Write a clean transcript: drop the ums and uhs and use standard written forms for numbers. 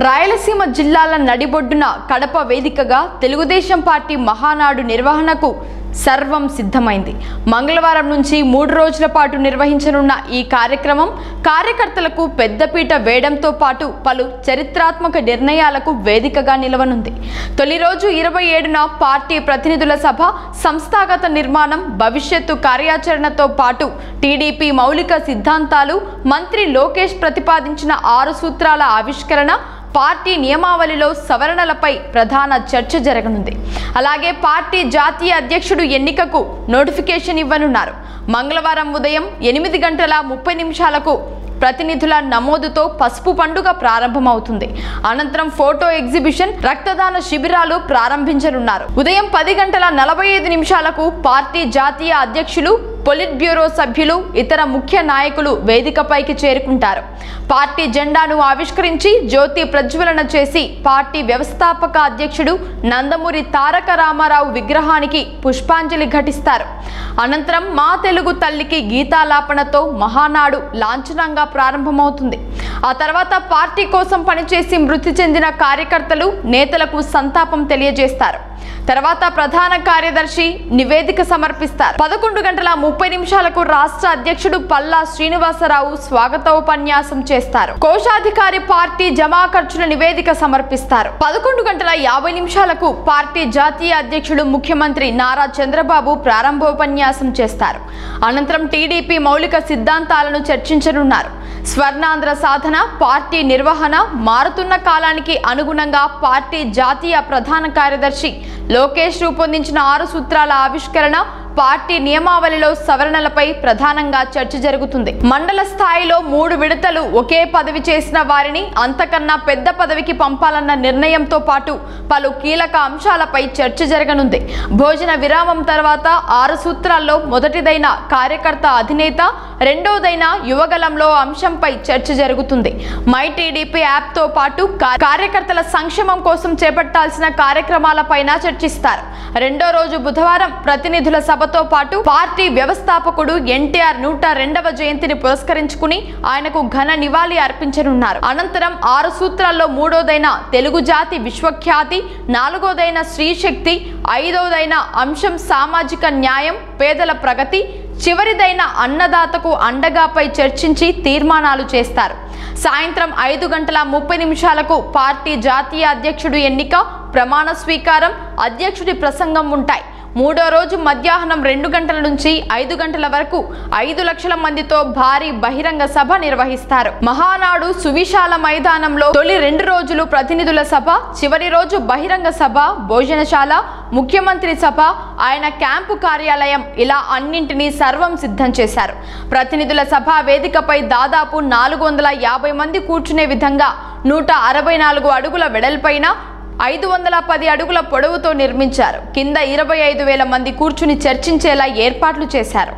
రాయలసీమ జిల్లాల నడిబొడ్డున కడప వేదికగా తెలుగుదేశం పార్టీ మహానాడు నిర్వహణకు సర్వం సిద్ధమైంది. మంగళవారం నుంచి 3 రోజుల పాటు నిర్వహించనున్న ఈ కార్యక్రమం కార్యకర్తలకు పెద్దపీట వేయడంతో పాటు పలు చరిత్రాత్మక నిర్ణయాలకు వేదికగా నిలవనుంది. తొలి రోజు 27న పార్టీ ప్రతినిధుల సభ, సంస్థాగత నిర్మాణం, భవిష్యత్తు కార్యాచరణతో పాటు టీడీపీ మౌలిక సిద్ధాంతాలు, మంత్రి లోకేష్ ప్రతిపాదించిన 6 సూత్రాల ఆవిష్కరణ, పార్టీ నియమావళిలో సవరణలపై ప్రధాన చర్చ జరగనుంది. అలాగే పార్టీ జాతీయ అధ్యక్షుడు ఎన్నికకు నోటిఫికేషన్ ఇవ్వనున్నారు. మంగళవారం ఉదయం 8:30 ప్రతినిధుల నమోదుతో పసుపు పండుగ ప్రారంభమవుతుంది. అనంతరం ఫోటో ఎగ్జిబిషన్, రక్తదాన శిబిరాలు ప్రారంభించనున్నారు. ఉదయం 10:45 పార్టీ జాతీయ అధ్యక్షులు, పొలిట్ బ్యూరో సభ్యులు, ఇతర ముఖ్య నాయకులు వేదికపైకి చేరుకుంటారు. పార్టీ జెండాను ఆవిష్కరించి జ్యోతి ప్రజ్వలన చేసి పార్టీ వ్యవస్థాపక అధ్యక్షుడు నందమూరి తారక రామారావు విగ్రహానికి పుష్పాంజలి ఘటిస్తారు. అనంతరం మా తెలుగు తల్లికి గీతాలాపనతో మహానాడు లాంఛనంగా ప్రారంభమవుతుంది. ఆ తర్వాత పార్టీ కోసం పనిచేసి మృతి చెందిన కార్యకర్తలు, నేతలకు సంతాపం తెలియజేస్తారు. తర్వాత ప్రధాన కార్యదర్శి నివేదిక సమర్పిస్తారు. 11:30 రాష్ట్ర అధ్యక్షుడు పల్లా శ్రీనివాసరావు స్వాగతోపన్యాసం చేస్తారు. కోశాధికారి పార్టీ జమా ఖర్చుల నివేదిక సమర్పిస్తారు. 11:50 పార్టీ జాతీయ అధ్యక్షుడు ముఖ్యమంత్రి నారా చంద్రబాబు ప్రారంభోపన్యాసం చేస్తారు. అనంతరం టీడీపీ మౌలిక సిద్ధాంతాలను చర్చించనున్నారు. స్వర్ణాంధ్ర సాధన, పార్టీ నిర్వహణ, మారుతున్న కాలానికి అనుగుణంగా పార్టీ జాతీయ ప్రధాన కార్యదర్శి లోకేష్ రూపొందించిన 6 సూత్రాల ఆవిష్కరణ, పార్టీ నియమావళిలో సవరణలపై ప్రధానంగా చర్చ జరుగుతుంది. మండల స్థాయిలో 3 విడతలు ఒకే పదవి చేసిన వారిని అంతకన్నా పెద్ద పదవికి పంపాలన్న నిర్ణయంతో పాటు పలు కీలక అంశాలపై చర్చ జరగనుంది. భోజన విరామం తర్వాత 6 సూత్రాల్లో మొదటిదైన కార్యకర్త అధినేత, రెండోదైన యువగలంలో అంశంపై చర్చ జరుగుతుంది. మై టీడీపీ యాప్తో పాటు కార్యకర్తల సంక్షేమం కోసం చేపట్టాల్సిన కార్యక్రమాలపైన చర్చిస్తారు. రెండో రోజు బుధవారం ప్రతినిధుల సభతో పాటు పార్టీ వ్యవస్థాపకుడు ఎన్టీఆర్ 102వ జయంతిని పురస్కరించుకుని ఆయనకు ఘన నివాళి అర్పించనున్నారు. అనంతరం 6 సూత్రాల్లో మూడోదైన తెలుగు జాతి విశ్వఖ్యాతి, నాలుగోదైన స్త్రీశక్తి, ఐదోదైన అంశం సామాజిక న్యాయం, పేదల ప్రగతి, చివరిదైన అన్నదాతకు అండగాపై చర్చించి తీర్మానాలు చేస్తారు. సాయంత్రం 5:30 పార్టీ జాతీయ అధ్యక్షుడు ఎన్నిక, ప్రమాణ స్వీకారం, అధ్యక్షుడి ప్రసంగం ఉంటాయి. మూడో రోజు మధ్యాహ్నం 2 గంటల నుంచి 5 గంటల వరకు 5 లక్షల మందితో భారీ బహిరంగ సభ నిర్వహిస్తారు. మహానాడు సువిశాల మైదానంలో తొలి 2 రోజులు ప్రతినిధుల సభ, చివరి రోజు బహిరంగ సభ, భోజనశాల, ముఖ్యమంత్రి సభ, ఆయన క్యాంపు కార్యాలయం, ఇలా అన్నింటినీ సర్వం సిద్ధం చేశారు. ప్రతినిధుల సభ వేదికపై దాదాపు 450 మంది కూర్చునే విధంగా 164 అడుగుల వెడల్పైన 510 అడుగుల పొడవుతో నిర్మించారు. కింద 25,000 మంది కూర్చుని చర్చించేలా ఏర్పాట్లు చేశారు.